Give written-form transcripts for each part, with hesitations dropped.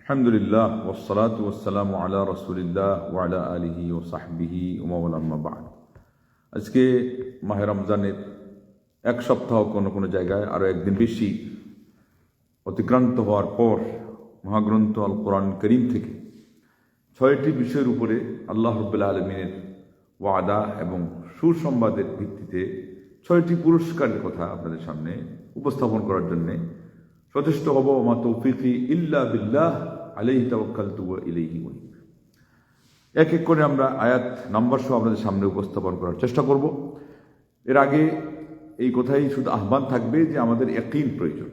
আলহামদুলিল্লাহ ওয়াসসালাতু ওয়াসসালামু আলা রাসূলিল্লাহ ওয়া আলা আলিহি ওয়া সাহবিহি ওয়া মান আম্মা বা'দ। আজকে মাহে রমজানের এক সপ্তাহ কোনো কোনো জায়গায় আরও একদিন বেশি অতিক্রান্ত হওয়ার পর মহাগ্রন্থ আল কোরআন করিম থেকে ৬টি বিষয়ের উপরে আল্লাহ রাব্বুল আলামিনের ওয়াদা এবং সুসংবাদের ভিত্তিতে ৬টি পুরস্কারের কথা আপনাদের সামনে উপস্থাপন করার জন্যে সচেষ্ট হব। মা তৌফিকি ইল্লা বিল্লাহ আলাইহি তাওয়াক্কালতু ওয়া ইলাইহি উনীব। এক এক করে আমরা আয়াত নাম্বার সহ আপনাদের সামনে উপস্থাপন করার চেষ্টা করব। এর আগে এই কথাই শুধু আহ্বান থাকবে যে আমাদের ইয়াকিন প্রয়োজন।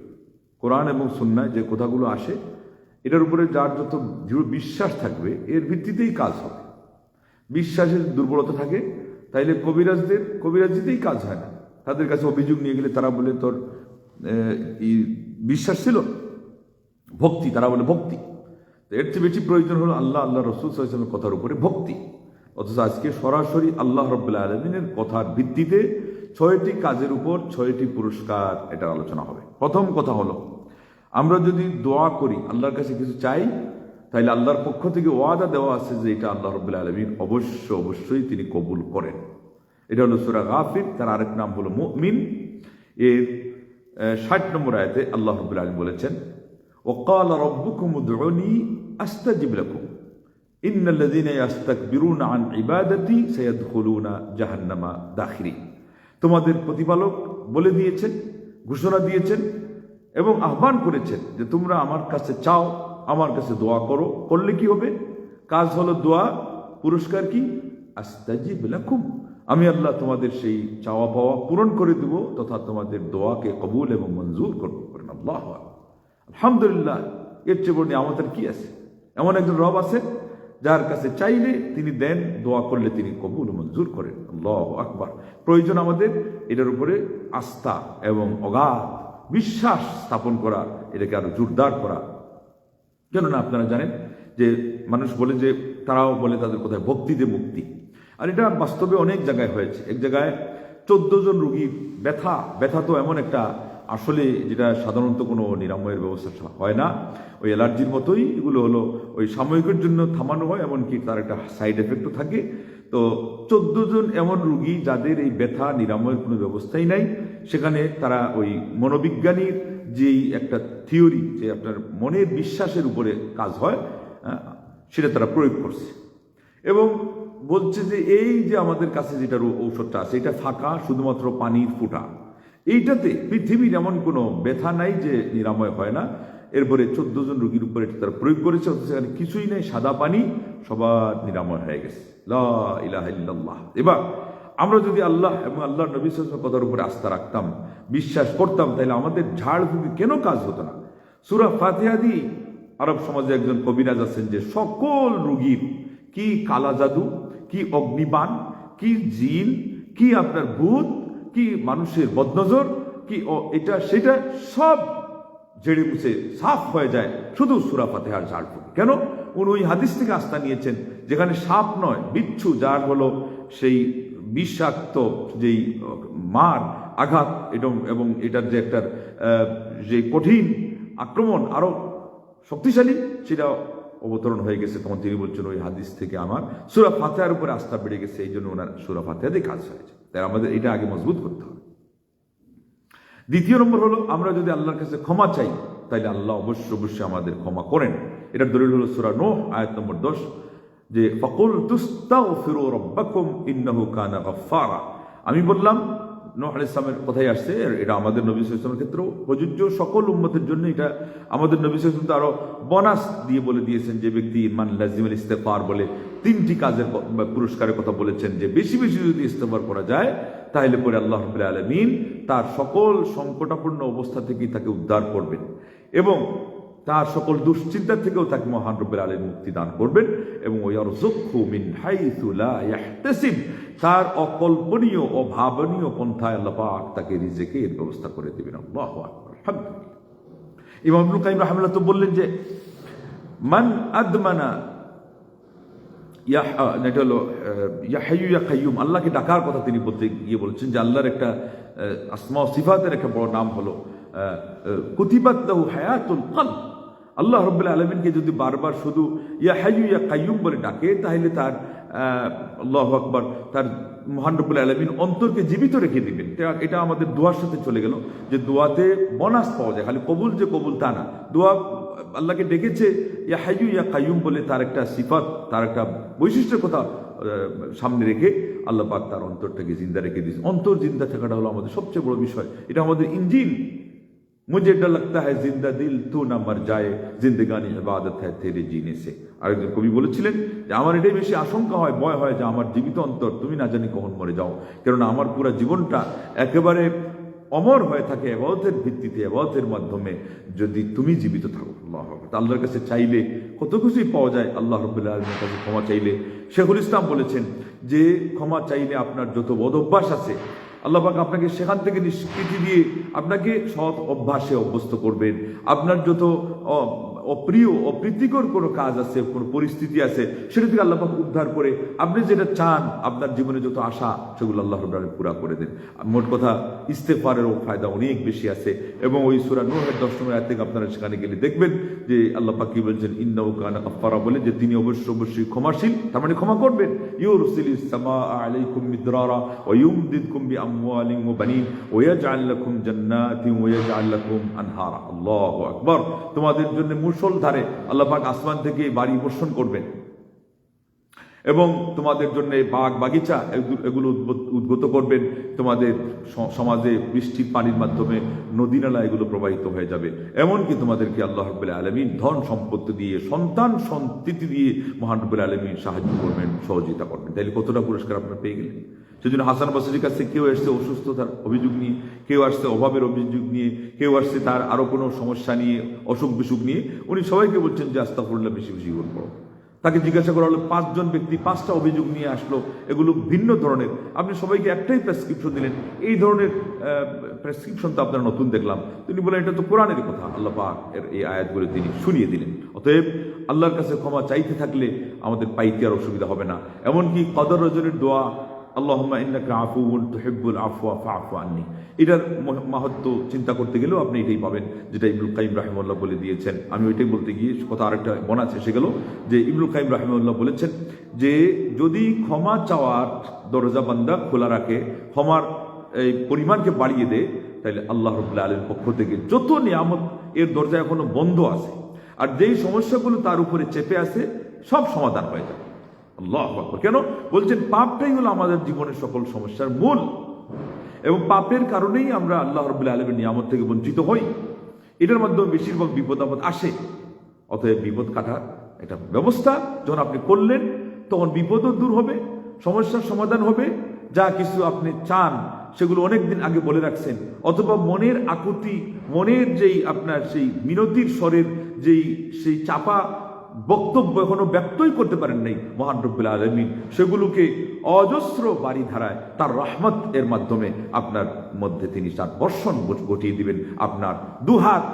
কোরআন এবং সুন্নাহ যে কথাগুলো আসে এটার উপরে যার যত দৃঢ় বিশ্বাস থাকবে এর ভিত্তিতেই কাজ হবে। বিশ্বাসের দুর্বলতা থাকে তাইলে কবিরাজদের কাজ হয় না। তাদের কাছে অভিযোগ নিয়ে গেলে তারা বলে তোর বিশ্বাস ছিল, ভক্তি, তারা বলে ভক্তি। তো এর চেয়ে বেশি প্রয়োজন হলো আল্লাহ রসূল সাল্লাল্লাহু আলাইহি ওয়াসাল্লামের কথার উপরে ভক্তি। অথচ আজকে সরাসরি আল্লাহ রাব্বুল আলামিনের কথার ভিত্তিতে ৬টি কাজের উপর ৬টি পুরস্কার এটার আলোচনা হবে। প্রথম কথা হলো, আমরা যদি দোয়া করি, আল্লাহর কাছে কিছু চাই, তাইলে আল্লাহর পক্ষ থেকে ওয়াদা দেওয়া আছে যে এটা আল্লাহ রাব্বুল আলামিন অবশ্যই তিনি কবুল করেন। এটা হলো সূরা গাফির, তার আরেক নাম হলো মুমিন। এর ৬০ নম্বর আয়াতে আল্লাহ রাব্বুল আলামিন বলেছেন, ওয়াকালা রাব্বুকুম উদউনি আস্তাজিব লাকুম ইন্নাল্লাযীনা ইস্তাকবিরুনা আন ইবাদাতি সায়াদখুলুনা জাহান্নামা দাখিরিন। তোমাদের প্রতিপালক বলে দিয়েছেন, ঘোষণা দিয়েছেন এবং আহ্বান করেছেন যে তোমরা আমার কাছে চাও, আমার কাছে দোয়া করো। করলে কি হবে? কাজ হলো দোয়া, পুরস্কার কি? আস্তাজিব লাকুম, আমি আল্লাহ তোমাদের সেই চাওয়া পাওয়া পূরণ করে দেব তথা তোমাদের দোয়াকে কবুল এবং মঞ্জুর করেন। আল্লাহু আকবার, আলহামদুলিল্লাহ। এর চেয়ে বড় নিয়ামতের কি আছে? এমন একজন রব আছে যার কাছে চাইলে তিনি দেন, দোয়া করলে তিনি কবুল মঞ্জুর করেন। আল্লাহু আকবার। প্রয়োজন আমাদের এটার উপরে আস্থা এবং অগাধ বিশ্বাস স্থাপন করা, এটাকে আরো জোরদার করা। কেননা আপনারা জানেন যে মানুষ বলে যে তারাও বলে তাদের কোথায় ভক্তিতে মুক্তি, আর এটা বাস্তবে অনেক জায়গায় হয়েছে। এক জায়গায় 14 জন রুগীর ব্যথা তো এমন একটা আসলে যেটা সাধারণত কোনো নিরাময়ের ব্যবস্থা হয় না, ওই অ্যালার্জির মতোই এগুলো হলো ওই সাময়িকের জন্য থামানো হয়, এমনকি তার একটা সাইড এফেক্টও থাকে। তো 14 জন এমন রুগী যাদের এই ব্যথা নিরাময়ের কোনো ব্যবস্থাই নাই, সেখানে তারা ওই মনোবিজ্ঞানীর যেই একটা থিওরি যে আপনার মনের বিশ্বাসের উপরে কাজ হয়, সেটা তারা প্রয়োগ করছে এবং বলছে যে এই যে আমাদের কাছে যেটার ঔষধটা আছে এটা ফাঁকা, শুধুমাত্র পানির ফুটা, এইটাতে পৃথিবীর এমন কোনো ব্যথা নাই যে নিরাময় হয় না। এরপরে 14 জন রোগীর উপরে এটা তারা প্রয়োগ করেছে, অথচ সেখানে কিছুই নেই, সাদা পানি, সবার নিরাময় হয়ে গেছে। লা ইলাহা ইল্লাল্লাহ। এবার আমরা যদি আল্লাহ এবং আল্লাহর নবী সাল্লাল্লাহু আলাইহি ওয়াসাল্লামের কথার উপরে আস্থা রাখতাম, বিশ্বাস করতাম, তাহলে আমাদের ঝাড়ফুঁকি কেন কাজ হতো না? সূরা ফাতিহা দিয়ে আরব সমাজে একজন কবিরাজ আছেন যে সকল রোগীর কি কালা জাদু, কি অগ্নিবাণ, কি জিন, কি আপনার ভূত, কি মানুষের বদনজর, কি এটা সেটা সব ঝেড়ে মুছে সাফ হয়ে যায় শুধু সূরা ফাতিহার ঝাড়ফুঁকি। কেন? উনি ওই হাদিস থেকে আস্থা নিয়েছেন যেখানে সাপ নয়, বিচ্ছু, যার হলো সেই বিষাক্ত যেই মার আঘাত এবং এটার যে একটা যে কঠিন আক্রমণ আরো শক্তিশালী, সেটা অবতরণ হয়ে গেছে। তখন তিনি বলছেন ওই হাদিস থেকে আমার সূরা ফাতিহার উপরে আস্থা বেড়ে গেছে, এই জন্য ওনার সূরা ফাতিহাতে কাজ হয়েছে। তাই আমাদের এটা আগে মজবুত করতে হবে। দ্বিতীয় নম্বর হলো, আমরা যদি আল্লাহর কাছে ক্ষমা চাই তাহলে আল্লাহ অবশ্যই আমাদের ক্ষমা করেন। এটার দলিল হলো সূরা নূহ আয়াত নম্বর 10, যে ফাকুল তুস্তাগফিরু রাব্বাকুম ইন্নাহু কানা গাফফারা। আমি বললাম, নূহ আলাইহিস সালামের কথাই আসছে, এটা আমাদের নবী সাল্লাল্লাহু আলাইহি ওয়াসাল্লামের ক্ষেত্রেও প্রযোজ্য, সকল উম্মতের জন্য এটা। আমাদের নবী সাল্লাল্লাহু আলাইহি ওয়াসাল্লাম আরো বোনাস দিয়ে বলে দিয়েছেন যে ব্যক্তি মান লাজিমাল ইস্তিগফার বলে 3টি কাজের পুরস্কারের কথা বলেছেন, যে বেশি বেশি যদি ইস্তিগফার করা যায় তাহলে পরে আল্লাহ রাব্বুল আলামিন তার সকল সংকটাপন্ন অবস্থা থেকে তাকে উদ্ধার করবেন এবং তার সকল দুশ্চিন্তা থেকেও তাকে মহান রব্বুল আলামিন মুক্তি দান করবেন এবং ওয়ারযুকহু মিন হাইসু লা ইয়াহতাসিব, তার অকল্পনীয় অভাবনীয় পন্থায় আল্লাহ পাক তাকে রিজিকের ব্যবস্থা করে দিবেন। আল্লাহু আকবার, আলহামদুলিল্লাহ। ইমাম ইবনে কাইয়িম রাহিমাহুল্লাহ তো বললেন যে মান আদমানা এটা হলো ইয়া হাইয়্যু ইয়া কাইয়্যুম, আল্লাহকে ডাকার কথা তিনি বলতে গিয়ে বলছেন যে আল্লাহর একটা আসমা ও সিফাতের একটা বড় নাম হলো কুতিবাত লাহু হায়াতুল কলব, আল্লাহ রাব্বুল আলামিনকে যদি বারবার শুধু ইয়া হাইয়্যু ইয়া কাইয়্যুম বলে ডাকে, তাহলে তার আল্লাহু আকবার, তার মহান রব্বুল আলামিন অন্তরকে জীবিত রেখে দিবেন। এটা আমাদের দোয়ার সাথে চলে গেল যে দোয়াতে বোনাস পাওয়া যায়, খালি কবুল যে কবুল তা না। দোয়া আল্লাহকে ডেকেছে ইয়া হাইয়্যু ইয়া কাইয়্যুম বলে, তার একটা সিফাত, তার একটা বৈশিষ্ট্যের কথা সামনে রেখে আল্লাহ পাক তার অন্তরটাকে জিন্দা রেখে দিয়েছে। অন্তর জিন্দা থাকাটা হলো আমাদের সবচেয়ে বড় বিষয়, এটা আমাদের ইঞ্জিন। মুঝে ডর লাগতা হ্যায় জিন্দা দিল তু না মর যায়, জিন্দেগানি ইবাদত হ্যায় তেরে জিনে সে। আরেকজন কবি বলেছিলেন যে আমার এটাই বেশি আশঙ্কা হয়, ভয় হয় যে আমার জীবিত অন্তর তুমি না জানি কখন মরে যাও, কেননা আমার পুরো জীবনটা একেবারে অমর হয়ে থাকে ইবাদতের ভিত্তিতে, ইবাদতের মাধ্যমে যদি তুমি জীবিত থাকো। আল্লাহু আকবার। আল্লাহর কাছে চাইলে কত কিছুই পাওয়া যায়, আল্লাহ রাব্বুল আলামিনের কাছে ক্ষমা চাইলে। শেখুল ইসলাম বলেছেন যে ক্ষমা চাইলে আপনার যত বদ অভ্যাস আছে আল্লাহ পাক আপনাকে সেখান থেকে নিষ্কৃতি দিয়ে আপনাকে সৎ অভ্যাসে অভ্যস্ত করবেন। আপনার যত অপ্রিয় অপ্রীতিকর কোনো কাজ আছে, কোনো পরিস্থিতি আছে, সেটা থেকে আল্লাহ পাক উদ্ধার করে আপনি যেটা চান, আপনার জীবনে যত আশা, সেগুলো আল্লাহ রাব্বুল আলামিন পুরা করে দেন। মোট কথা ইস্তেগফারেরও ফায়দা অনেক বেশি আছে, এবং ওই সূরা নূহের 10 নম্বর আয়াত থেকে আপনারা সেখানে গেলে দেখবেন যে আল্লাহ পাক কি বলছেন, ইন্নাহু কানা গাফফারা, বলে যে তিনি অবশ্যই ক্ষমাশীল, তার মানে ক্ষমা করবেন। ইউরসিলিস সামাআ আলাইকুম মিদরারা ওয়া ইউমদিদকুম বিআমওয়ালিন ওয়া বানিন ওয়া ইয়াজআল লাকুম জান্নাতিন ওয়া ইয়াজআল লাকুম আনহারা। আল্লাহু আকবার। তোমাদের জন্য মুষলধারে আল্লাহ পাক আসমান থেকে বাড়ি বর্ষণ করবেন, এবং তোমাদের জন্য বাগ বাগিচা এগুলো উদ্গত করবেন। তোমাদের সমাজে বৃষ্টির পানির মাধ্যমে নদী নালা এগুলো প্রবাহিত হয়ে যাবে। এমনকি তোমাদেরকে আল্লাহ রাব্বুল আলামিন ধন সম্পত্তি দিয়ে, সন্তান সন্ততি দিয়ে মহান রাব্বুল আলামিন সাহায্য করবেন, সহযোগিতা করবেন। তাইলে কতটা পুরস্কার আপনারা পেয়ে গেলেন। সেজন্য হাসান বসরির কাছে কেউ আসছে অসুস্থতার অভিযোগ নিয়ে, কেউ আসছে অভাবের অভিযোগ নিয়ে, কেউ আসছে তার আরো কোনো সমস্যা নিয়ে, অসুখ বিসুখ নিয়ে। উনি সবাইকে বলছেন যে আস্তাগফিরুল্লাহ, বেশি বেশি করবো। তাকে জিজ্ঞাসা করা হলো, 5 জন ব্যক্তি 5টা অভিযোগ নিয়ে আসলো, এগুলো ভিন্ন ধরনের, আপনি সবাইকে একটাই প্রেসক্রিপশন দিলেন, এই ধরনের প্রেসক্রিপশন তো আপনারা নতুন দেখলাম। তিনি বলেন এটা তো কোরআনের কথা, আল্লাহ পাক এর এই আয়াতগুলো তিনি শুনিয়ে দিলেন। অতএব আল্লাহর কাছে ক্ষমা চাইতে থাকলে আমাদের পাইতে আর অসুবিধা হবে না। এমনকি কদর রজনীর দোয়া, আল্লাহুম্মা ইন্নাকা আফুউন তুহিব্বুল আফওয়া ফাআফু আন্নি, এটার মাহাত্ম্য চিন্তা করতে গেলেও আপনি এটাই পাবেন, যেটা ইবনুল কাইয়িম রাহিমাহুল্লাহ বলে দিয়েছেন। আমি ওইটাই বলতে গিয়ে কথা আরেকটা বনা এসে গেল, যে ইবনুল কাইয়িম রাহিমাহুল্লাহ বলেছেন যে যদি ক্ষমা চাওয়ার দরজা বান্দা খোলা রাখে, ক্ষমার এই পরিমাণকে বাড়িয়ে দেয়, তাহলে আল্লাহ রাব্বুল আলামিনের পক্ষ থেকে যত নিয়ামত এর দরজা এখনো বন্ধ আছে, আর যেই সমস্যাগুলো তার উপরে চেপে আছে, সব সমাধান হয়ে যাবে। আল্লাহু আকবার। কেন বলছেন? পাপটাই হলো আমাদের জীবনের সকল সমস্যার মূল, এবং পাপের কারণেই আমরা আল্লাহ রাব্বুল আলামিনের নিয়ামত থেকে বঞ্চিত হই। এটার মাধ্যমে বেশিরভাগ বিপদ আপদ আসে। অতএব বিপদ কাটার একটা ব্যবস্থা যখন আপনি করলেন, তখন বিপদও দূর হবে, সমস্যার সমাধান হবে। যা কিছু আপনি চান সেগুলো অনেকদিন আগে বলে রাখছেন, অথবা মনের আকুতি, মনের যেই আপনার সেই মিনতির স্বরের সেই চাপা বক্তব্য এখনো ব্যক্তই করতে পারেন নাই, মহান রব্বুল আলামিন সেগুলোকে অজস্র বাড়ি ধারায় তার রহমত এর মাধ্যমে আপনার মধ্যে তিনি তার বর্ষণ ঘটিয়ে দিবেন। আপনার দুহাত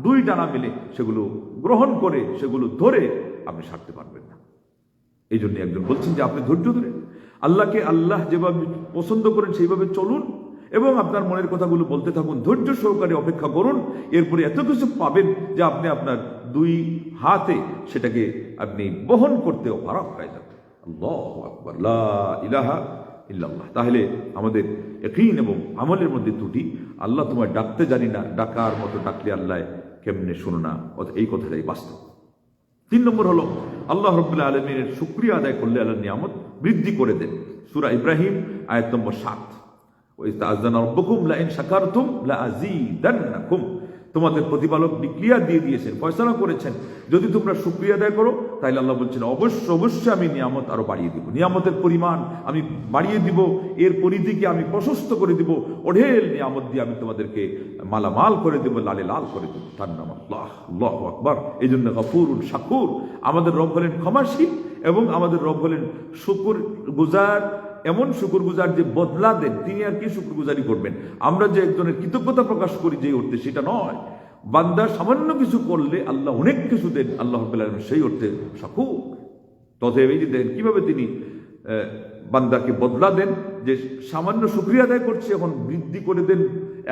2 ডানা মিলে সেগুলো গ্রহণ করে, সেগুলো ধরে আপনি সারতে পারবেন না। এই জন্য একজন বলছেন যে আপনি ধৈর্য ধরে আল্লাহকে, আল্লাহ যেভাবে পছন্দ করেন সেইভাবে চলুন, এবং আপনার মনের কথাগুলো বলতে থাকুন, ধৈর্য সহকারে অপেক্ষা করুন। এরপরে এত কিছু পাবেন যে আপনি আপনার 2 হাতে সেটাকে আপনি বহন করতেও পারক হয়ে যাবে। আল্লাহু আকবার, লা ইলাহা ইল্লাল্লাহ। তাহলে আমাদের ইয়াকিন এবং আমলের মধ্যে ত্রুটি। আল্লাহ তোমায় ডাকতে জানি না, ডাকার মতো ডাকলে আল্লাহ কেমনে শুনো না, এই কথাটাই বাস্তব। 3 নম্বর হলো আল্লাহ রাব্বুল আলামিনের শুকরিয়া আদায় করলে আল্লাহর নিয়ামত বৃদ্ধি করে দেন। সূরা ইব্রাহিম আয়াত নম্বর 7, ওয়াইস্তাআযানা রাব্বুকুম লাইন শাকারতুম লাআযীদান্নাকুম, তোমাদের প্রতিপালক ক্লিয়ার দিয়ে দিয়েছেন, ফয়সালা করেছেন, যদি তোমরা শুকরিয়া আদায় করো তাহলে আল্লাহ বলছেন অবশ্যই আমি নিয়ামত আরো বাড়িয়ে দিব, নিয়ামতের পরিমাণ আমি বাড়িয়ে দিব, এর পরিধিকে আমি প্রশস্ত করে দিব, ওঢেল নিয়ামত দিয়ে আমি তোমাদেরকে মালামাল করে দেব, লালে লাল করে দেব। তার নাম আল্লাহ। আল্লাহু আকবার। এই জন্য গফুরুন শাকুর, আমাদের রব হলেন ক্ষমাশীল, এবং আমাদের রব হলেন শুকর গুজার, এমন শুকর গুজার যে বদলা দেন। তিনি আর কি শুকর গুজারি করবেন? আমরা যে একজনের কৃতজ্ঞতা প্রকাশ করি যে অর্থে, সেটা নয়। বান্দা সামান্য কিছু করলে আল্লাহ অনেক কিছু দেন, আল্লাহ রাব্বুল আলামিন সেই অর্থে শাকুর। তথাপি এই যে দেখেন কিভাবে তিনি বান্দাকে বদলা দেন, যে সামান্য শুকরিয়া আদায় করছে এখন বৃদ্ধি করে দেন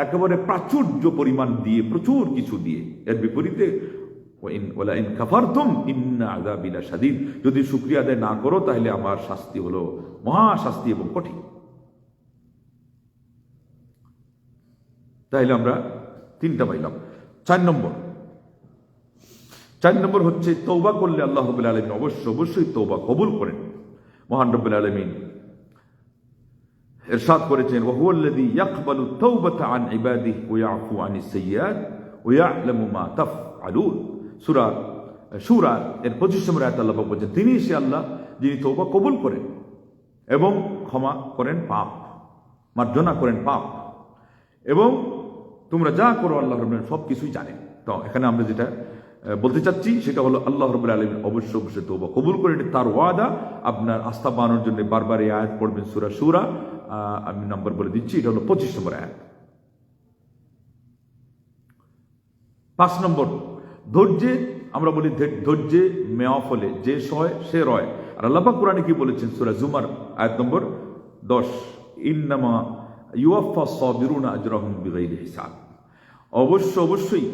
একেবারে প্রাচুর্য পরিমাণ দিয়ে, প্রচুর কিছু দিয়ে। এর বিপরীতে ওয়ালা ইন কাফারতুম ইন্না আযাবি লাশাদীদ, যদি শুকরিয়া আদায় না করো তাহলে আমার শাস্তি হলো মহা শাস্তি এবং কঠিন। তাহলে আমরা তিনটা পাইলাম। চার নম্বর হচ্ছে তওবা করলে আল্লাহ রাব্বুল আলামিন অবশ্যই তওবা কবুল করেন। মহান রব্বুল আলামিন ইরশাদ করেছেন, ওয়া হুয়াল্লাযী ইয়াকবালু তাওবাতা আন ইবাদিহি ওয়া ইয়াফু আনিস সাইয়্যাত ওয়া ইয়ালামু মা তাফআলুন। সূরা সূরা এর 25 নম্বর আয়াতে আল্লাহ বলেছেন, তিনি সে আল্লাহ যিনি তওবা কবুল করেন এবং ক্ষমা করেন পাপ, মার্জনা করেন পাপ, এবং তোমরা যা করো আল্লাহ রাব্বুল আলামিন সবকিছুই জানেন। তো এখানে আমরা যেটা বলতে চাচ্ছি সেটা হলো আল্লাহ রাব্বুল আলামিন অবশ্যই তওবা কবুল করেন, তার ওয়াদা। আপনার আস্থা বানানোর জন্য বারবার এই আয়াত পড়বেন, সূরা সূরা। আমি নাম্বার বলে দিচ্ছি, এটা হলো 25 নম্বর আয়াত। 5 নম্বর, ধৈর্যে, আমরা বলি ধৈর্যে মেওয়া ফলে, যে সয় সে রয়। আর আল্লাহ পাক কোরআনে কি বলেছেন, সূরা জুমার আয়াত নম্বর 10, ইন্নামা ইউওয়াফাস সাবিরুনা আজরাহুম বিগাইরি হিসাব। অবশ্যই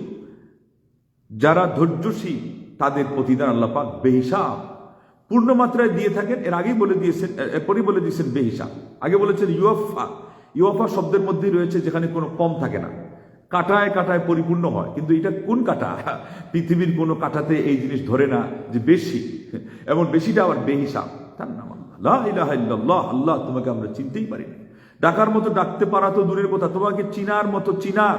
যারা ধৈর্যশীল তাদের প্রতিদান আল্লাহ পাক বেহিসাব পূর্ণ মাত্রায় দিয়ে থাকেন। এর আগেই বলে দিয়েছেন, এরপরই বলে দিয়েছেন বেহিসাব। আগে বলেছেন ইউওয়াফা শব্দের মধ্যেই রয়েছে যেখানে কোনো কম থাকে না, কাটায় কাটায় পরিপূর্ণ হয়। কিন্তু এটা কোন কাটা? পৃথিবীর কোনো কাটাতে এই জিনিস ধরে না যে বেশি, এবং বেশিটা আবার বেহিসাব। তার নাম লা ইলাহা ইল্লাল্লাহ। আল্লাহ তোমাকে আমরা চিনতেই পারি না, ডাকার মতো ডাকতে পারা তো দূরের কথা, তোমাকে চিনার মতো চিনার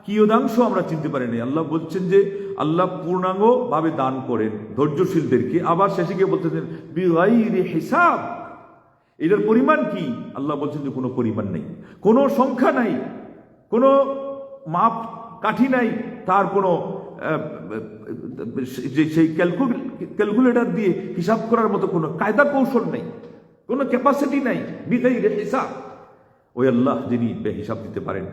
কিয়দাংশ আমরা চিনতে পারি না। আল্লাহ বলছেন যে আল্লাহ পূর্ণাঙ্গ ভাবে দান করেন ধৈর্যশীলদেরকে। আবার শেষে গিয়ে বলতেছেন বিগাইরি হিসাব। এটার পরিমাণ কি? আল্লাহ বলছেন যে কোনো পরিমাণ নেই, কোনো সংখ্যা নাই, কোনো মাপ কাঠি নাই, তার কোনো সেই ক্যালকুলেটর দিয়ে হিসাব করার মতো কোনো কায়দা কৌশল নেই, কোনো ক্যাপাসিটি নাই। বিগাইরি হিসাব। ওই আল্লাহ যিনি বেহিসাব দিতে পারেন,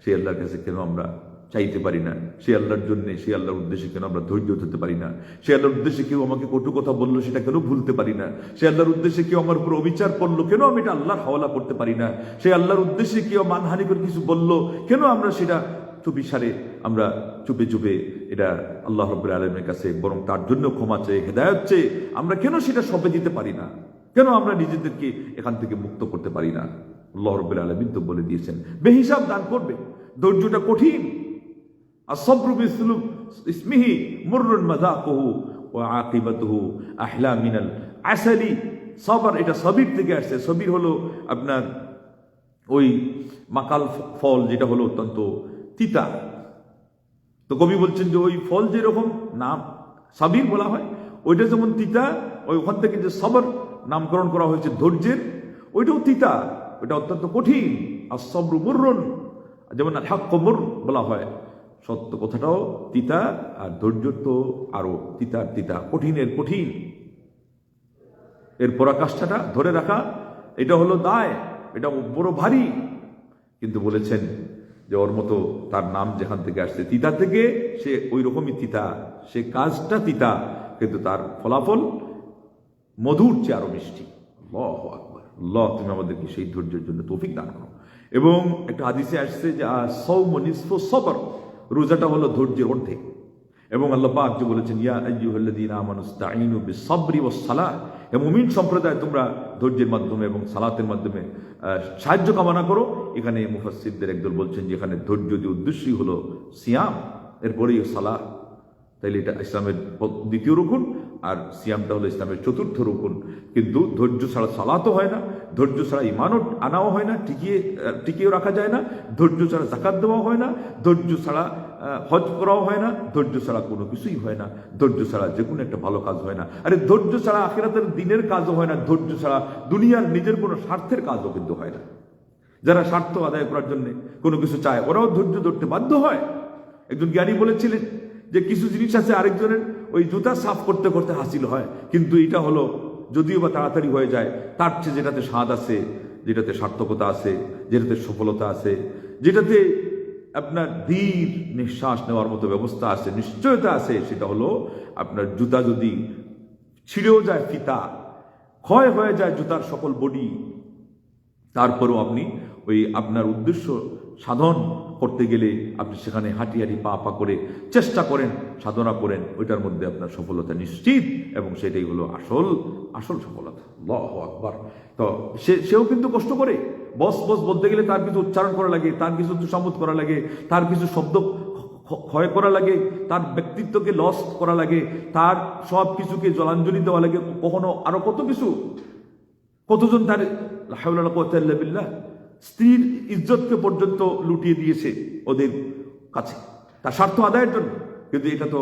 সেই আল্লাহর কাছে কেন আমরা চাইতে পারি না? সেই আল্লাহর জন্য, সেই আল্লাহর উদ্দেশ্যে কেন আমরা ধৈর্য হতে পারি না? সেই আল্লাহর উদ্দেশ্যে কেউ আমাকে কটু কথা বললো, সেটা কেন ভুলতে পারি না? সেই আল্লাহর উদ্দেশ্যে কেউ আমার উপর অবিচার করলো, কেন আমি এটা আল্লাহর হাওয়ালা করতে পারি না? সেই আল্লাহর উদ্দেশ্যে কেউ মানহানি করে কিছু বললো, কেন আমরা সেটা চুপিসারে, আমরা চুপে চুপে এটা আল্লাহ রাব্বুল আলামিনের কাছে, বরং তার জন্য ক্ষমা চেয়ে, হেদায়েত চেয়ে আমরা কেন সেটা সঁপে দিতে পারি না? কেন আমরা নিজেদেরকে এখান থেকে মুক্ত করতে পারি না? আল্লাহ রাব্বুল আলামিন তো বলে দিয়েছেন বেহিসাব দান করবে। ধৈর্যটা কঠিন। আসবরু বিসলু ইসমিহি মুররুন মাযাকুহু ওয়া আকিবাতুহু আহলা মিনাল আসালি। সবর, এটা সবির থেকে আসছে। সবির হলো আপনার ওই মাকাল ফল, যেটা হলো অত্যন্ত তিতা। তো কবি বলছেন যে ওই ফল যেরকম নাম সাবির বলা হয়, ওইটা যেমন তিতা, ওই ওখান থেকে যে সবর নামকরণ করা হয়েছে ধৈর্যের, ওইটাও তিতা, ওইটা অত্যন্ত কঠিন। আর সবরু মুররুন, যেমন হাক্ক মুর বলা হয়, সত্য কথাটাও তিতা, আর ধৈর্য তো আরো তিতা, কঠিনের কঠিন। এর পরাকাষ্ঠাটা ধরে রাখা, এটা হলো দায়, এটা বড় ভারী। কিন্তু বলেছেন যে ওর মতো, তার নাম যেখান থেকে আসছে তিতা থেকে, সে ওই রকমই তিতা, সে কাজটা তিতা, কিন্তু তার ফলাফল মধুর চেয়ে আরো মিষ্টি। আল্লাহু আকবার। আল্লাহ তুমি আমাদেরকে সেই ধৈর্যের জন্য তৌফিক দান করো। এবং একটা হাদিসে আসছে যে সাওমু নিসফু সবর, রোজাটা হলো ধৈর্যের অর্ধেক। এবং আল্লাহ পাক যে বলেছেন ইয়া আইয়ুহাল্লাযীনা আমানু ইসতাঈনু বিস-সাবরি ওয়াস-সালাহ, হে মুমিন সম্প্রদায় তোমরা ধৈর্যের মাধ্যমে এবং সালাতের মাধ্যমে সাহায্য কামনা করো। এখানে মুফাসসিরদের একদল বলছেন যে এখানে ধৈর্য যে উদ্দেশ্যই হলো সিয়াম, এরপরেই সালাহ। তাইলে এটা ইসলামের দ্বিতীয় রুকুন, আর সিয়ামটা হলো ইসলামের চতুর্থ রুকুন। কিন্তু ধৈর্য ছাড়া সালাতও হয় না, ধৈর্য ছাড়া ইমানও আনাও হয় না, টিকিয়েও রাখা যায় না, ধৈর্য ছাড়া যাকাত দেওয়া হয় না, ধৈর্য ছাড়া হজ করাও হয় না, ধৈর্য ছাড়া কোনো কিছুই হয় না, ধৈর্য ছাড়া যে কোনো একটা ভালো কাজ হয় না। আরে ধৈর্য ছাড়া আখিরাতের দিনের কাজও হয় না, ধৈর্য ছাড়া দুনিয়ার নিজের কোনো স্বার্থের কাজও কিন্তু হয় না। যারা স্বার্থ আদায় করার জন্য কোনো কিছু চায়, ওরাও ধৈর্য ধরতে বাধ্য হয়। একজন জ্ঞানী বলেছিলেন যে কিছু জিনিস আছে আরেকজনের ওই জুতা সাফ করতে করতে হাসিল হয়, কিন্তু এটা হলো যদিও বা তাড়াতাড়ি হয়ে যায়, তার চেয়ে যেটাতে স্বাদ আছে, যেটাতে সার্থকতা আছে, যেটাতে সফলতা আছে, যেটাতে আপনার ধীর নিঃশ্বাস নেওয়ার মতো ব্যবস্থা আছে, নিশ্চয়তা আছে, সেটা হলো আপনার জুতা যদি ছিঁড়েও যায়, ফিতা ক্ষয় হয়ে যায় জুতার সকল বডি, তারপরেও আপনি ওই আপনার উদ্দেশ্য সাধন করতে গেলে আপনি সেখানে হাঁটি হাঁটি পা পা করে চেষ্টা করেন, সাধনা করেন, ওইটার মধ্যে আপনার সফলতা নিশ্চিত, এবং সেটাই হলো আসল আসল সফলতা। আল্লাহু আকবার। তো সেও কিন্তু কষ্ট করে। বস বস বলতে গেলে তার কিছু উচ্চারণ করা লাগে, তার কিছু তুষামুদ করা লাগে, তার কিছু শব্দ ক্ষয় করা লাগে, তার ব্যক্তিত্বকে লস করা লাগে, তার সব কিছুকে জলাঞ্জলি দেওয়া লাগে, কখনো আরো কত কিছু। কতজন তার লা হাওলা ওয়ালা কুওয়াতা ইল্লা বিল্লাহ স্ত্রীর ইজ্জতকে পর্যন্ত লুটিয়ে দিয়েছে ওদের কাছে তার স্বার্থ আদায়ের জন্য। কিন্তু এটা তো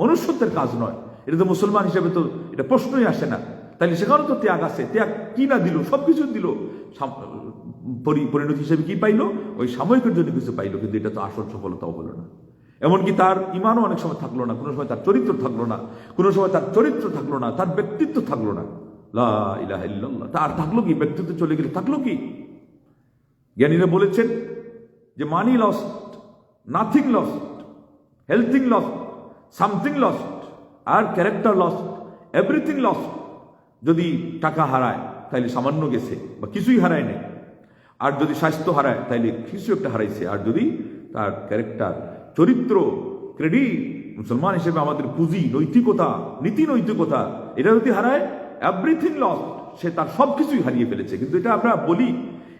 মনুষ্যত্বের কাজ নয়, এটা তো মুসলমান হিসেবে তো এটা প্রশ্নই আসে না। তাহলে সেখানে তো ত্যাগ আছে, ত্যাগ কি না দিল, সবকিছু দিল, পরিণতি হিসেবে কি পাইলো, ওই সাময়িকের জন্য কিছু পাইলো, কিন্তু এটা তো আসল সফলতাও হলো না। এমনকি তার ইমানও অনেক সময় থাকলো না, কোনো সময় তার চরিত্র থাকলো না, কোনো সময় তার চরিত্র থাকলো না, তার ব্যক্তিত্ব থাকলো না। লা ইলাহা ইল্লাল্লাহ। তার থাকলো কি? ব্যক্তিত্ব চলে গেলে থাকলো কি? জ্ঞানীরা বলেছেন যে money lost, nothing lost, healthing lost, something lost, আর ক্যারেক্টার লস্ট, এভরিথিং লস্ট। যদি টাকা হারায় তাইলে সামান্য গেছে বা কিছুই হারায় নেই, আর যদি স্বাস্থ্য হারায় তাইলে কিছু একটা হারাইছে, আর যদি তার ক্যারেক্টার, চরিত্র, ক্রেডিট, মুসলমান হিসেবে আমাদের পুঁজি, নৈতিকতা, নীতি নৈতিকতা, এটা যদি হারায়, এভরিথিং লস্ট, সে তার সবকিছুই হারিয়ে ফেলেছে। কিন্তু এটা আমরা বলি,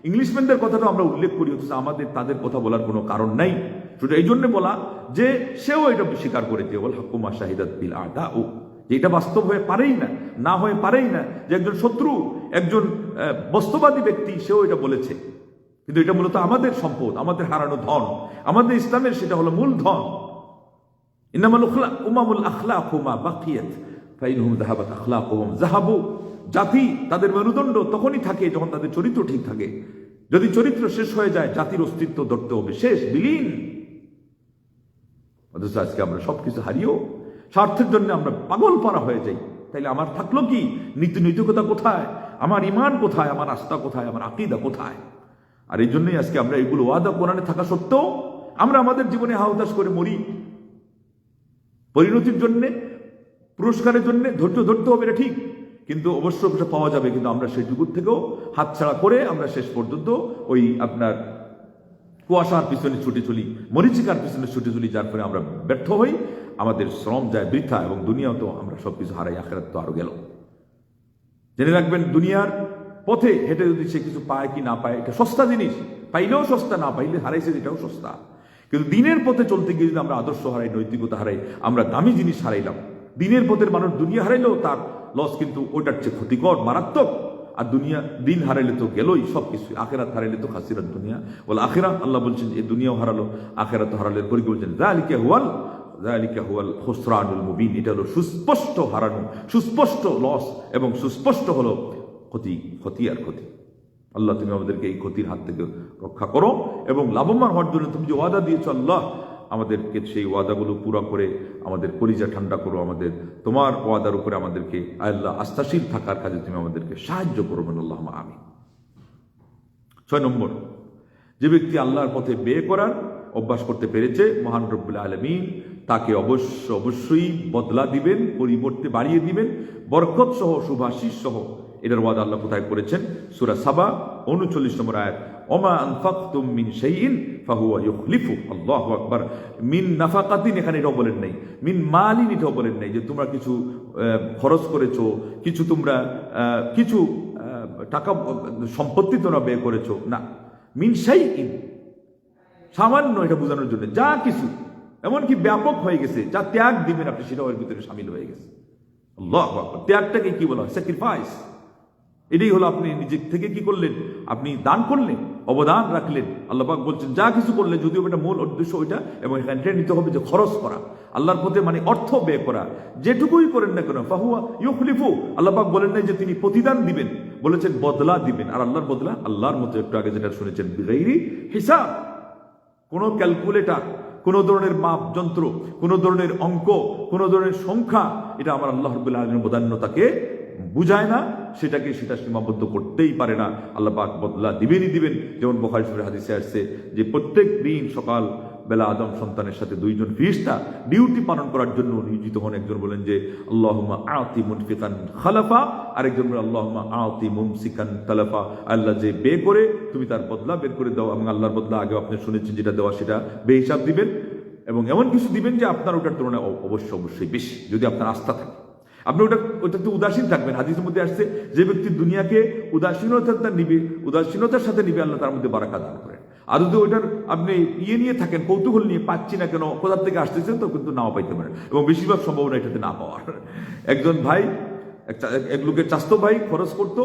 ইংলিশম্যানদের কথাটা আমরা উল্লেখ করি, অথচ আমাদের তাদের কথা বলার কোনো কারণ নাই। শুধু এই জন্য বলা যে সেও এটা স্বীকার করেছে, ওয়াল হাক্কু মা শাহিদাত বিল আ'দাউ, যে এটা বাস্তব হয়ে পারেই না, না হয়ে পারেই না, যে একজন শত্রু, একজন বস্তুবাদী ব্যক্তি, সেও এটা বলেছে। কিন্তু এটা মূলত আমাদের সম্পদ, আমাদের হারানো ধন, আমাদের ইসলামের সেটা হলো মূল ধন। ইন্নামাল উমামুল আখলাকু মা বাকিয়াত ফাইনহুম যাহাবাত আখলাকুহুম যাহাবু। জাতি, তাদের মেরুদণ্ড তখনই থাকে যখন তাদের চরিত্র ঠিক থাকে। যদি চরিত্র শেষ হয়ে যায়, জাতির অস্তিত্ব ধরতে হবে শেষ, বিলীন। অথচ আজকে আমরা সবকিছু হারিয়েও স্বার্থের জন্য আমরা পাগল পারা হয়ে যাই। তাইলে আমার থাকলো কি? নীতি নৈতিকতা কোথায়? আমার ইমান কোথায়? আমার আস্থা কোথায়? আমার আকীদা কোথায়? আর এই জন্যই আজকে আমরা এগুলো ওয়াদা কোরআনে থাকা সত্ত্বেও আমরা আমাদের জীবনে হাউতাস করে মরি। পরিণতির জন্যে, পুরস্কারের জন্য ধৈর্য ধরতে হবে, এটা ঠিক, কিন্তু অবশ্য পাওয়া যাবে, কিন্তু আমরা সেই যুগ থেকেও হাতছাড়া করে আমরা শেষ পর্যন্ত ওই আপনার কুয়াশার পিছনে ছুটে চলি, মরিচিকার পিছনে ছুটে চলি, যার ফলে আমরা ব্যর্থ হই, আমাদের শ্রম যায় বৃথা, এবং দুনিয়াও তো আমরা সবকিছু হারাই, আখিরাত তো আরো গেল। জেনে রাখবেন, দুনিয়ার পথে হেঁটে যদি সে কিছু পায় কি না পায়, এটা সস্তা জিনিস, পাইলেও সস্তা, না পাইলে হারাইছে এটাও সস্তা। কিন্তু দিনের পথে চলতে গিয়ে যদি আমরা আদর্শ হারাই, নৈতিকতা হারাই, আমরা দামি জিনিস হারাইলাম। দিনের পথের মানুষ দুনিয়া হারাইলেও তার লস কিন্তু ওইটার চেয়ে ক্ষতিকর, মারাত্মক। আর দুনিয়া, দিন হারাইলে তো গেলই সবকিছু, আখেরাত হারাইলে তো খাসিরাত দুনিয়া বলে আখেরা। আল্লাহ বলছেন এই দুনিয়াও হারালো, আখেরাত হারালে, পরে বলছেন যালিকা হুয়াল খুসরানুল মুবিন, এটা হলো সুস্পষ্ট হারানো, সুস্পষ্ট লস, এবং সুস্পষ্ট হলো ক্ষতি আর ক্ষতি। আল্লাহ, তুমি আমাদেরকে এই ক্ষতির হাত থেকে রক্ষা করো, এবং লাভবান হওয়ার জন্য তুমি যে ওয়াদা দিয়েছো, আল্লাহ আমাদেরকে সেই ওয়াদাগুলো পুরো করে আমাদের কলিজা ঠান্ডা করো, আমাদের তোমার ওয়াদার উপরে আমাদেরকে আল্লাহ আস্থাশীল থাকার কাজে তুমি আমাদেরকে সাহায্য করবেন, আল্লাহ আমিন। 6 নম্বর, যে ব্যক্তি আল্লাহর পথে ব্যয় করার অভ্যাস করতে পেরেছে, মহান রব্বুল আলামিন তাকে অবশ্যই বদলা দিবেন, পরিবর্তে বাড়িয়ে দিবেন, বরকত সহ, শুভাশিস সহ। এটার ওয়াদা আল্লাহ কোথায় করেছেন? সূরা সাবা 39 নম্বর আয়াত, ওমা আনফাকতুম মিন শাইইন ফাহুয়া ইউখলিফু। আল্লাহু আকবার। মিন নাফাকাতিন এখানে এটাও বলেন নাই, মিন মালিন এটাও বলেন নাই, যে তোমরা কিছু খরচ করেছো, কিছু তোমরা কিছু টাকা সম্পত্তি তোমরা ব্যয় করেছো, না, মিন শাইইন, সামান্য, এটা বোঝানোর জন্য যা কিছু, এমনকি ব্যাপক হয়ে গেছে, যা ত্যাগ দিবেন আপনি, সেটাও এর ভিতরে শামিল হয়ে গেছে। আল্লাহু আকবার। ত্যাগটাকে কি বলা হয়? স্যাক্রিফাইস। এটাই হলো আপনি নিজে থেকে কি করলেন? আপনি দান করলেন, অবদান রাখলেন। আল্লাহ পাক বলছেন যা কিছু করলেন, যদিও এটা মূল উদ্দেশ্য ওইটা, এবং এখানে নিতে হবে যে খরচ করা, আল্লাহর পথে মানে অর্থ ব্যয় করা, যেটুকুই করেন না কেন, ফাহুয়া ইউখলিফু। আল্লাহ পাক বলেন নাই যে তিনি প্রতিদান দিবেন, বলেছেন বদলা দিবেন। আর আল্লাহর বদলা আল্লাহর মতো, একটু আগে যেটা শুনেছেন, বিগাইরি হিসাব, কোনো ক্যালকুলেটর, কোন ধরনের মাপ যন্ত্র, কোন ধরনের অঙ্ক, কোন ধরনের সংখ্যা, এটা আমার আল্লাহ রাব্বুল আলামিনের বদান্যতাকে বুঝায় না, সেটা সীমাবদ্ধ করতেই পারে না। আল্লাহ পাক বদলা দিবেনই দিবেন। যেমন বুখারী শরীফের হাদিসে আসছে যে প্রত্যেক দিন সকাল বেলা আদম সন্তানের সাথে দুইজন ফেরেশতা ডিউটি পালন করার জন্য নিয়োজিত হন। একজন বলেন যে আল্লাহুম্মা আতি মুনফিকান খালাফা, আরেকজন বলেন আল্লাহুম্মা আতি মুমসিকান তালাফা, আল্লাহ যে বে করে তুমি তার বদলা বের করে দাও, এবং আল্লাহর বদলা আগে আপনি শুনেছেন যেটা দেওয়া সেটা বেহিসাব দিবেন, এবং এমন কিছু দিবেন যে আপনার ওটার তুলনায় অবশ্যই বেশি, যদি আপনার আস্থা থাকে। আপনি ওটাতে উদাসীন থাকবেন। হাদিসের মধ্যে আসছে যে ব্যক্তি দুনিয়াকে উদাসীনতার সাথে নিবে, আল্লাহ তার মধ্যে বারাকা দান করেন। আর যদি ওইটার আপনি নিয়ে থাকেন, কৌতূহল নিয়ে পাচ্ছি না কেন, কোথার থেকে আসতেছেন, তো কিন্তু নাও পাইতে পারেন, এবং বেশিরভাগ সম্ভাবনা এটাতে না পাওয়ার। একজন ভাই এক লোকের চাস্তো ভাই খরচ করতো,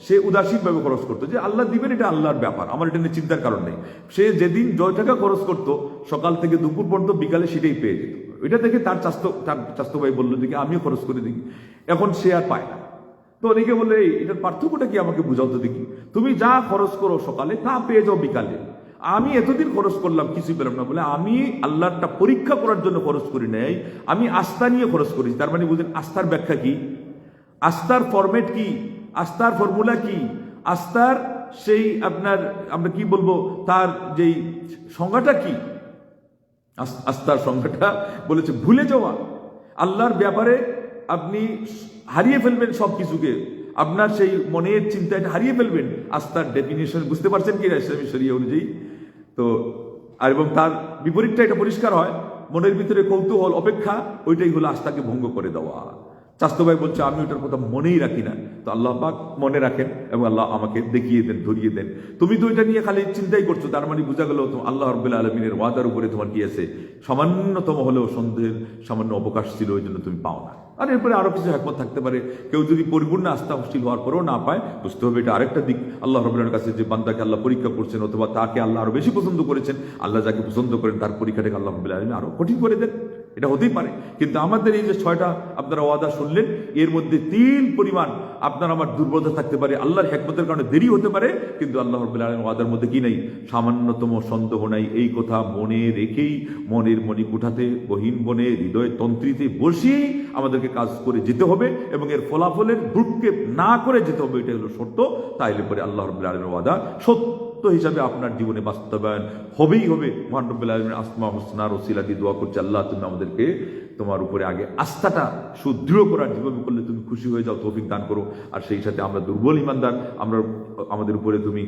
সে উদাসীনভাবে খরচ করতো যে আল্লাহ দিবেন, এটা আল্লাহর ব্যাপার, আমার এটা নিয়ে চিন্তার কারণ নেই। সে যেদিন জয় টাকা খরচ করতো, সকাল থেকে দুপুর পর্যন্ত বিকালে সেটাই পেয়ে যেত। ওইটা দেখে তার চাস্তো ভাই বললো দেখি আমিও খরচ করে দেখি, এখন সে আর পায় না। তো অনেকে বললে এটার পার্থক্যটা কি, আমাকে বুঝাও তো দেখি। তুমি যা খরচ করো সকালে তা পেয়ে যাও বিকালে, আমি এতদিন খরচ করলাম কিছুই পেলাম না, বলে আমি আল্লাহটা পরীক্ষা করার জন্য খরচ করি নাই, আমি আস্থা নিয়ে খরচ করেছি। তার মানে বুঝলেন আস্থার ব্যাখ্যা কি, আস্থার ফরম্যাট কি, আস্থার ফর্মুলা কি, আস্থার সেই আপনার আমরা কি বলবো তার যেই সংজ্ঞাটা কি। আস্থার সংজ্ঞাটা বলেছে ভুলে যাওয়া, আল্লাহর ব্যাপারে আপনি হারিয়ে ফেলবেন সব কিছুকে, আপনার সেই মনের চিন্তাটা হারিয়ে ফেলবেন। আস্থার ডেফিনেশন বুঝতে পারছেন কি ইসলামী শরিয়া অনুযায়ী? তো আর এবং তার বিপরীতটা এটা পরিষ্কার হয়, মনের ভিতরে কৌতূহল অপেক্ষা, ওইটাই হলো আস্থাকে ভঙ্গ করে দেওয়া। চাস্তো ভাই বলছে আমি ওটার কথা মনেই রাখি না, তো আল্লাহ পাক মনে রাখেন এবং আল্লাহ আমাকে দেখিয়ে দেন, ধরিয়ে দেন। তুমি তো এটা নিয়ে খালি চিন্তাই করছো, তার মানে বোঝা গেল তো আল্লাহ রাব্বুল আলামিনের ওয়াদার উপরে তোমার কি আছে, সামান্যতম হলেও সন্দেহের সামান্য অবকাশ ছিল, ওই জন্য তুমি পাও না। আর এরপরে আরো কিছু হিকমত থাকতে পারে। কেউ যদি পরিপূর্ণ আস্থাশীল হওয়ার পরেও না পায়, বুঝতে হবে এটা আরেকটা দিক, আল্লাহ রাব্বুল কাছে যে বান্দাকে আল্লাহ পরীক্ষা করছেন, অথবা তাকে আল্লাহ আরো বেশি পছন্দ করেছেন, আল্লাহ যাকে পছন্দ করেন তার পরীক্ষাটাকে আল্লাহ রাব্বুল আলামিন আরো কঠিন করে দেন, এটা হতেই পারে। কিন্তু আমাদের এই যে 6টা আপনারা ওয়াদা শুনলেন, এর মধ্যে 3 পরিমাণ আপনার আমার দুর্বলতা থাকতে পারে, আল্লাহর হিকমতের কারণে দেরি হতে পারে, কিন্তু আল্লাহ রাব্বুল আলামিন ওয়াদার মধ্যে কি নাই, সামান্যতম সন্দেহ নাই। এই কথা মনে রেখেই মনের মণিকুঠাতে গহীন বনে হৃদয় তন্ত্রীতে বসেই আমাদেরকে কাজ করে যেতে হবে, এবং এর ফলাফলের ভ্রুক্ষেপ না করে যেতে হবে, এটা হলো সত্য। তাইলে পরে আল্লাহ রাব্বুল আলামিনের ওয়াদা সত্য হিসাবে আপনার জীবনে বাস্তবায়ন হবেই হবে। মহান রব্বুল আলামিনের আসমা হুসনার ওসিলা দিয়ে দোয়া করছে, আল্লাহ তুমি আমাদেরকে তোমার উপরে আগে আস্থাটা সুদৃঢ় করার, যেভাবে করলে তুমি খুশি হয়ে যাও তৌফিক দান করো। আর সেই সাথে আমরা দুর্বল ইমানদার, আমরা আমাদের উপরে তুমি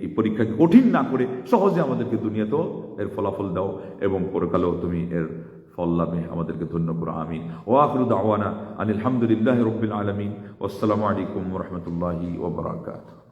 এই পরীক্ষাকে কঠিন না করে সহজে আমাদেরকে দুনিয়াতেও এর ফলাফল দাও, এবং পরকালেও তুমি এর ফল লাভে আমাদেরকে ধন্য করো। আমিন। ওয়া আখিরু দাওয়ানা আনিল হামদুলিল্লাহি রাব্বিল আলামিন। ওয়াসসালামু আলাইকুম ওয়া রাহমাতুল্লাহি ওয়া বারাকাতুহু।